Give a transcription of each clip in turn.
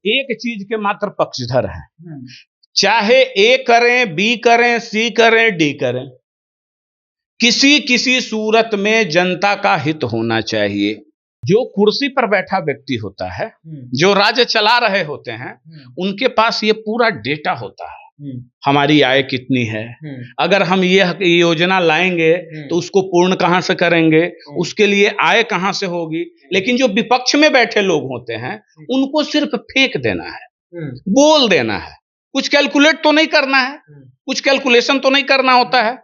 एक चीज के मात्र पक्षधर हैं। चाहे ए करें, बी करें, सी करें, डी करें, किसी किसी सूरत में जनता का हित होना चाहिए। जो कुर्सी पर बैठा व्यक्ति होता है, जो राज्य चला रहे होते हैं, उनके पास ये पूरा डेटा होता है। हमारी आय कितनी है, अगर हम ये योजना लाएंगे तो उसको पूर्ण कहां से करेंगे, उसके लिए आय कहां से होगी। लेकिन जो विपक्ष में बैठे लोग होते हैं, उनको सिर्फ फेंक देना है, बोल देना है, कुछ कैलकुलेट तो नहीं करना है, कुछ कैलकुलेशन तो नहीं करना होता है,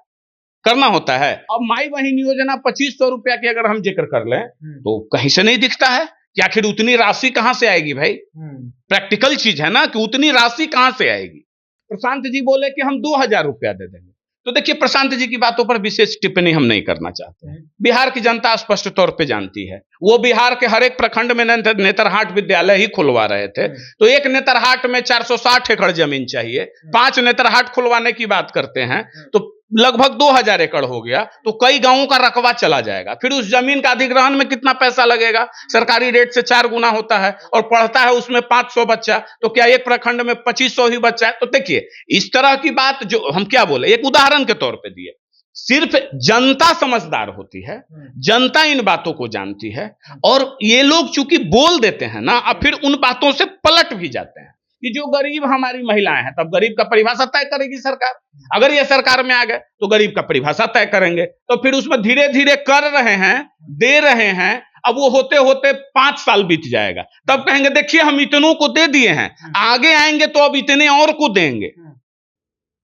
करना होता है। अब माई बहन योजना 2500 रुपया की अगर हम जिक्र कर लें तो कहीं से नहीं दिखता है कि आखिर उतनी राशि कहां से आएगी। भाई प्रैक्टिकल चीज है ना कि उतनी राशि कहां से आएगी। प्रशांत जी बोले कि हम 2000 रुपया दे देंगे, तो देखिए प्रशांत जी की बातों पर विशेष टिप्पणी हम नहीं करना चाहते हैं। बिहार की जनता स्पष्ट तौर पे जानती है। वो बिहार के हर एक प्रखंड में नेतरहाट विद्यालय ही खुलवा रहे थे, तो एक नेतरहाट में 460 एकड़ जमीन चाहिए, 5 नेतरहाट खुलवाने की बात करते हैं तो लगभग 2000 एकड़ हो गया, तो कई गांवों का रकबा चला जाएगा। फिर उस जमीन का अधिग्रहण में कितना पैसा लगेगा, सरकारी रेट से 4 गुना होता है, और पढ़ता है उसमें 500 बच्चा, तो क्या एक प्रखंड में 2500 ही बच्चा है। तो देखिए इस तरह की बात जो हम क्या बोले, एक उदाहरण के तौर पे दिए। सिर्फ जनता समझदार होती है, जनता इन बातों को जानती है, और ये लोग चूंकि बोल देते हैं ना, अब फिर उन बातों से पलट भी जाते हैं कि जो गरीब हमारी महिलाएं हैं, तब गरीब का परिभाषा तय करेगी सरकार। अगर ये सरकार में आ गए तो गरीब का परिभाषा तय करेंगे, तो फिर उसमें धीरे धीरे कर रहे हैं, दे रहे हैं। अब वो होते होते 5 साल बीत जाएगा, तब कहेंगे देखिए हम इतनों को दे दिए हैं, आगे आएंगे तो अब इतने और को देंगे।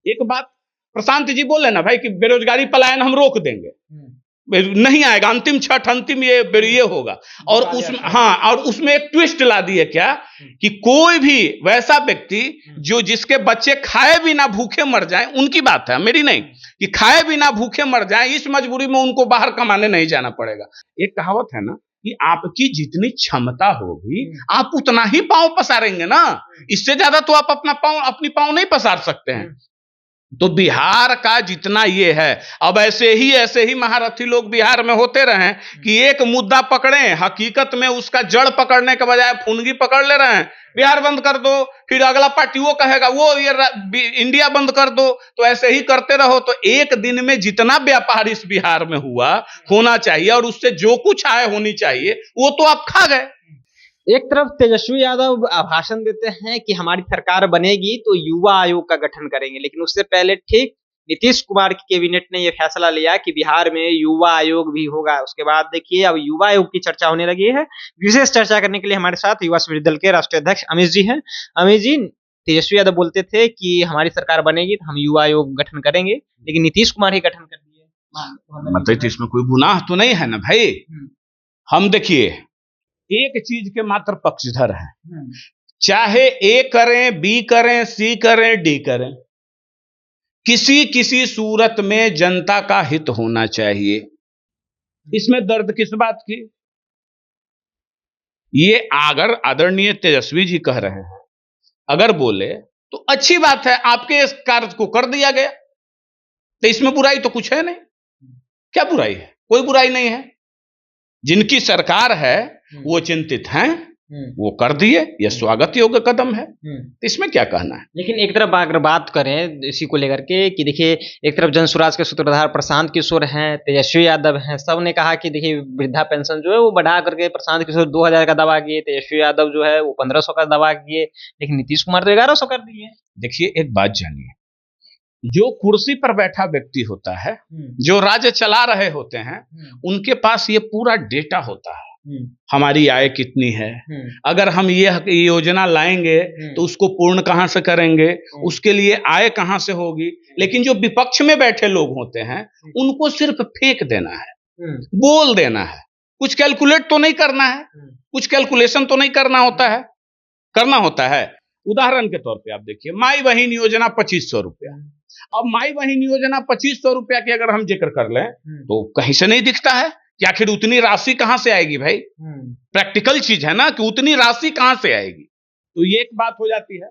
एक बात प्रशांत जी बोले ना भाई कि बेरोजगारी पलायन हम रोक देंगे, नहीं आएगा, अंतिम छठ अंतिम ये होगा। और उसमें और उसमें एक ट्विस्ट ला दिए क्या कि कोई भी वैसा व्यक्ति जो जिसके बच्चे खाए बिना भूखे मर जाएं, उनकी बात है मेरी नहीं, कि खाए बिना भूखे मर जाएं, इस मजबूरी में उनको बाहर कमाने नहीं जाना पड़ेगा। एक कहावत है ना कि आपकी जितनी क्षमता होगी आप उतना ही पांव पसारेंगे ना, इससे ज्यादा तो आप अपनी पांव नहीं पसार सकते हैं। तो बिहार का जितना ये है, अब ऐसे ही महारथी लोग बिहार में होते रहे कि एक मुद्दा पकड़े, हकीकत में उसका जड़ पकड़ने के बजाय फुनगी पकड़ ले रहे हैं। बिहार बंद कर दो, फिर अगला पार्टी वो कहेगा वो ये इंडिया बंद कर दो, तो ऐसे ही करते रहो तो एक दिन में जितना व्यापार इस बिहार में होना चाहिए और उससे जो कुछ आय होनी चाहिए वो तो आप खा गए। एक तरफ तेजस्वी यादव भाषण देते हैं कि हमारी सरकार बनेगी तो युवा आयोग का गठन करेंगे, लेकिन उससे पहले ठीक नीतीश कुमार की कैबिनेट ने यह फैसला लिया कि बिहार में युवा आयोग भी होगा। उसके बाद देखिए अब युवा आयोग की चर्चा होने लगी है। विशेष चर्चा करने के लिए हमारे साथ युवा समृद्धि दल के राष्ट्रीय अध्यक्ष अमित जी हैं। अमित जी, तेजस्वी यादव बोलते थे कि हमारी सरकार बनेगी तो हम युवा आयोग गठन करेंगे, लेकिन नीतीश कुमार ही गठन कर दिए। मतलब इसमें कोई गुनाह तो नहीं है ना भाई। हम देखिए एक चीज के मात्र पक्षधर हैं। चाहे ए करें, बी करें, सी करें, डी करें, किसी किसी सूरत में जनता का हित होना चाहिए। इसमें दर्द किस बात की? ये अगर आदरणीय तेजस्वी जी कह रहे हैं, अगर बोले तो अच्छी बात है, आपके इस कार्य को कर दिया गया, तो इसमें बुराई तो कुछ है नहीं। क्या बुराई है? कोई बुराई नहीं है। जिनकी सरकार है वो चिंतित हैं, वो कर दिए, यह स्वागत योग्य कदम है, इसमें क्या कहना है। लेकिन एक तरफ अगर बात करें इसी को लेकर के कि देखिए एक तरफ जन स्वराज के सूत्रधार प्रशांत किशोर हैं, तेजस्वी यादव हैं, सब ने कहा कि देखिए वृद्धा पेंशन जो है वो बढ़ा करके प्रशांत किशोर 2000 का दावा किए, तेजस्वी यादव जो है वो 1500 का दावा किए, लेकिन नीतीश कुमार तो 1100 कर दिए। देखिए एक बात जानिए, जो कुर्सी पर बैठा व्यक्ति होता है, जो राज्य चला रहे होते हैं, उनके पास ये पूरा डेटा होता है। हमारी आय कितनी है, अगर हम ये योजना लाएंगे तो उसको पूर्ण कहां से करेंगे, उसके लिए आय कहां से होगी। लेकिन जो विपक्ष में बैठे लोग होते हैं उनको सिर्फ फेंक देना है, बोल देना है, कुछ कैलकुलेट तो नहीं करना है, कुछ कैलकुलेशन तो नहीं करना होता है। उदाहरण के तौर पे आप देखिए माई बहन योजना 2500 रुपया। अब माई बहन योजना 2500 रुपया की अगर हम जिक्र कर लें तो कहीं से नहीं दिखता है कि आखिर उतनी राशि कहां से आएगी। भाई प्रैक्टिकल चीज है ना कि उतनी राशि कहां से आएगी। तो ये एक बात हो जाती है।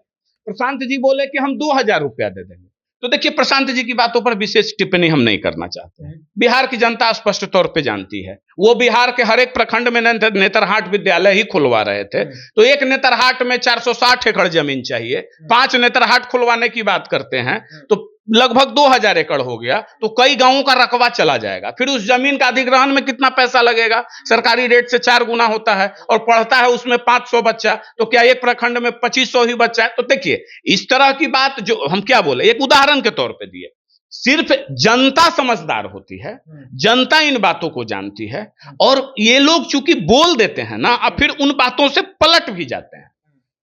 प्रशांत जी बोले कि हम 2000 रुपया दे देंगे, तो देखिए, प्रशांत जी की बातों पर विशेष टिप्पणी हम नहीं करना चाहते हैं। बिहार की जनता स्पष्ट तौर पे जानती है। वो बिहार के हर एक प्रखंड में नेतरहाट विद्यालय ही खुलवा रहे थे, तो एक नेतरहाट में 460 एकड़ जमीन चाहिए, 5 नेतरहाट खुलवाने की बात करते हैं तो लगभग 2000 एकड़ हो गया, तो कई गांवों का रकबा चला जाएगा। फिर उस जमीन का अधिग्रहण में कितना पैसा लगेगा? सरकारी रेट से 4 गुना होता है, और पढ़ता है उसमें 500 बच्चा, तो क्या एक प्रखंड में 2500 ही बच्चा है? तो देखिए, इस तरह की बात जो हम क्या बोले, एक उदाहरण के तौर पे दिए। सिर्फ जनता समझदार होती है, जनता इन बातों को जानती है, और ये लोग चूंकि बोल देते हैं ना, अब फिर उन बातों से पलट भी जाते हैं,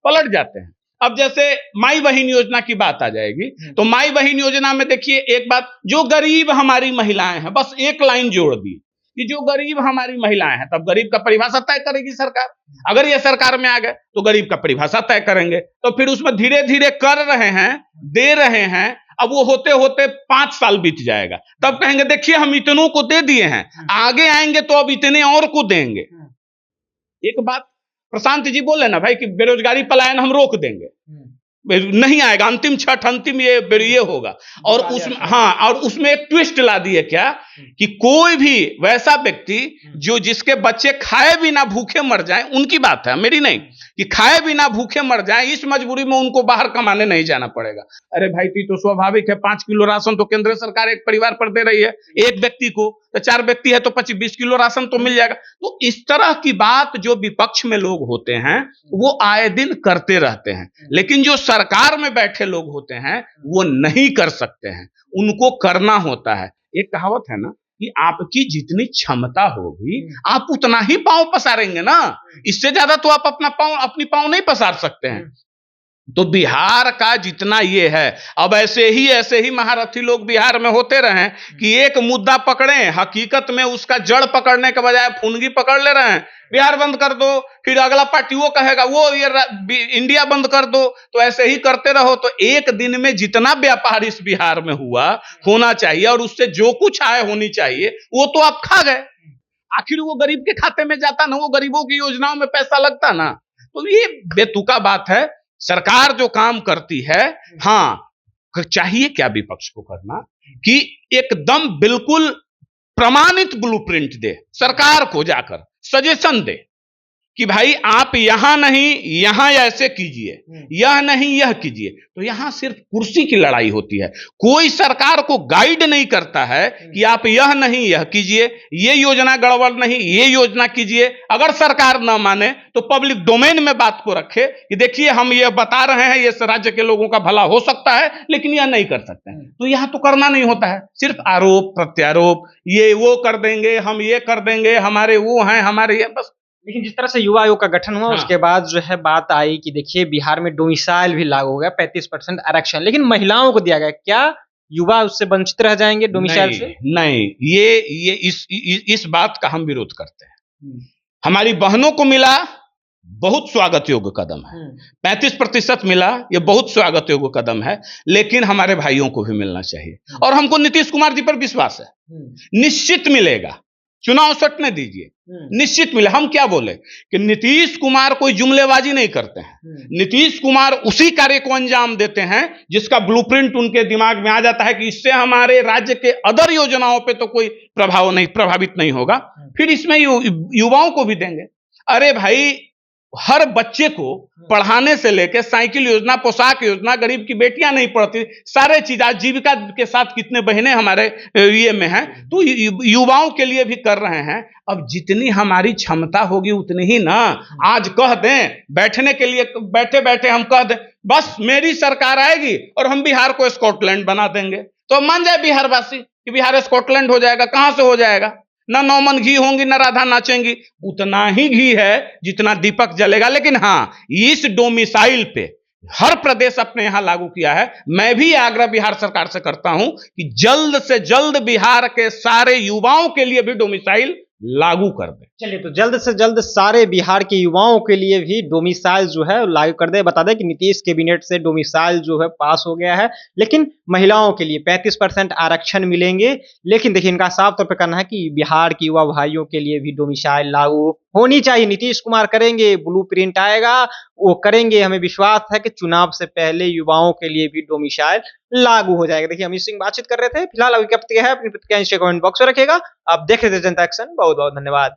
पलट जाते हैं। अब जैसे माई बहन योजना की बात आ जाएगी, तो माई बहन योजना में देखिए एक बात, जो गरीब हमारी महिलाएं हैं, बस एक लाइन जोड़ दी कि जो गरीब हमारी महिलाएं हैं, तब गरीब का परिभाषा तय करेगी सरकार। अगर ये सरकार में आ गए तो गरीब का परिभाषा तय करेंगे, तो फिर उसमें धीरे धीरे कर रहे हैं, दे रहे हैं, अब वो होते होते 5 साल बीत जाएगा, तब कहेंगे देखिए हम इतनों को दे दिए हैं, आगे आएंगे तो अब इतने और को देंगे। एक बात प्रशांत जी बोले ना भाई कि बेरोजगारी पलायन हम रोक देंगे, नहीं आएगा, अंतिम छठ, अंतिम ये होगा। और उसमें और उसमें एक ट्विस्ट ला दिए क्या कि कोई भी वैसा व्यक्ति जो जिसके बच्चे खाए बिना भूखे मर जाएं, उनकी बात है, मेरी नहीं, कि खाए बिना भूखे मर जाएं, इस मजबूरी में उनको बाहर कमाने नहीं जाना पड़ेगा। अरे भाई, तो स्वाभाविक है, 5 किलो राशन तो केंद्र सरकार एक परिवार पर दे रही है, एक व्यक्ति को, तो 4 व्यक्ति है तो 25-20 किलो राशन तो मिल जाएगा। तो इस तरह की बात जो विपक्ष में लोग होते हैं वो आए दिन करते रहते हैं, लेकिन जो सरकार में बैठे लोग होते हैं वो नहीं कर सकते हैं, उनको करना होता है। एक कहावत है ना कि आपकी जितनी क्षमता होगी आप उतना ही पांव पसारेंगे ना, इससे ज्यादा तो आप अपनी पांव नहीं पसार सकते हैं। तो बिहार का जितना ये है, अब ऐसे ही महारथी लोग बिहार में होते रहे कि एक मुद्दा पकड़े, हकीकत में उसका जड़ पकड़ने के बजाय फुनगी पकड़ ले रहे हैं। बिहार बंद कर दो, फिर अगला पार्टी वो कहेगा वो ये इंडिया बंद कर दो, तो ऐसे ही करते रहो तो एक दिन में जितना व्यापार इस बिहार में होना चाहिए और उससे जो कुछ आय होनी चाहिए वो तो आप खा गए। आखिर वो गरीब के खाते में जाता ना, वो गरीबों की योजनाओं में पैसा लगता ना। तो ये बेतुका बात है। सरकार जो काम करती है, चाहिए क्या विपक्ष को करना कि एकदम बिल्कुल प्रमाणित ब्लूप्रिंट दे, सरकार को जाकर सजेशन दे कि भाई आप यहां नहीं यहां ऐसे कीजिए, यह नहीं यह कीजिए। तो यहां सिर्फ कुर्सी की लड़ाई होती है, कोई सरकार को गाइड नहीं करता है कि आप यह नहीं यह कीजिए, ये योजना गड़बड़ नहीं ये योजना कीजिए। अगर सरकार ना माने तो पब्लिक डोमेन में बात को रखे कि देखिए हम ये बता रहे हैं, ये राज्य के लोगों का भला हो सकता है लेकिन यह नहीं कर सकते हैं। तो यहां तो करना नहीं होता है, सिर्फ आरोप प्रत्यारोप, ये वो कर देंगे, हम ये कर देंगे, हमारे वो हैं, हमारे ये, बस। लेकिन जिस तरह से युवा आयोग का गठन हुआ उसके बाद जो है बात आई कि देखिए बिहार में डोमिसाइल भी लागू हो गया, 35% आरक्षण, लेकिन महिलाओं को दिया गया। क्या युवा उससे वंचित रह जाएंगे डोमिसाइल से? नहीं, ये इस बात का हम विरोध करते हैं। हमारी बहनों को मिला, बहुत स्वागत योग्य कदम है। 35% मिला, ये बहुत स्वागत योग्य कदम है, लेकिन हमारे भाइयों को भी मिलना चाहिए। और हमको नीतीश कुमार जी पर विश्वास है, निश्चित मिलेगा। चुनाव सटने दीजिए, निश्चित मिले। हम क्या बोले कि नीतीश कुमार कोई जुमलेबाजी नहीं करते हैं, नीतीश कुमार उसी कार्य को अंजाम देते हैं जिसका ब्लूप्रिंट उनके दिमाग में आ जाता है कि इससे हमारे राज्य के अदर योजनाओं पे तो कोई प्रभावित नहीं होगा, फिर इसमें युवाओं को भी देंगे। अरे भाई, हर बच्चे को पढ़ाने से लेकर साइकिल योजना, पोशाक योजना, गरीब की बेटियां नहीं पढ़ती, सारे चीज आजीविका के साथ कितने बहनें हमारे ये में हैं, तो युवाओं के लिए भी कर रहे हैं। अब जितनी हमारी क्षमता होगी उतनी ही ना। आज कह दें बैठने के लिए, बैठे बैठे हम कह दें बस मेरी सरकार आएगी और हम बिहार को स्कॉटलैंड बना देंगे, तो मान जाए बिहारवासी कि बिहार स्कॉटलैंड हो जाएगा। कहां से हो जाएगा? ना नौमन घी होंगी, ना राधा नाचेंगी, उतना ही घी है जितना दीपक जलेगा। लेकिन इस डोमिसाइल पे हर प्रदेश अपने यहां लागू किया है। मैं भी आग्रह बिहार सरकार से करता हूं कि जल्द से जल्द बिहार के सारे युवाओं के लिए भी डोमिसाइल लागू कर दें। चलिए, तो जल्द से जल्द सारे बिहार के युवाओं के लिए भी डोमिसाइल जो है लागू कर दे। बता दें कि नीतीश कैबिनेट से डोमिसाइल जो है पास हो गया है, लेकिन महिलाओं के लिए 35% आरक्षण मिलेंगे। लेकिन देखिए, इनका साफ तौर पे कहना है कि बिहार के युवा भाइयों के लिए भी डोमिसाइल लागू होनी चाहिए। नीतीश कुमार करेंगे, ब्लूप्रिंट आएगा, वो करेंगे। हमें विश्वास है कि चुनाव से पहले युवाओं के लिए भी डोमिसाइल लागू हो जाएगा। देखिए, अमित सिंह बातचीत कर रहे थे। फिलहाल अभी क्या है, अपनी प्रतिक्रिया नीचे कमेंट बॉक्स में रखिएगा। आप देख रहे थे जनता एक्शन। बहुत बहुत धन्यवाद।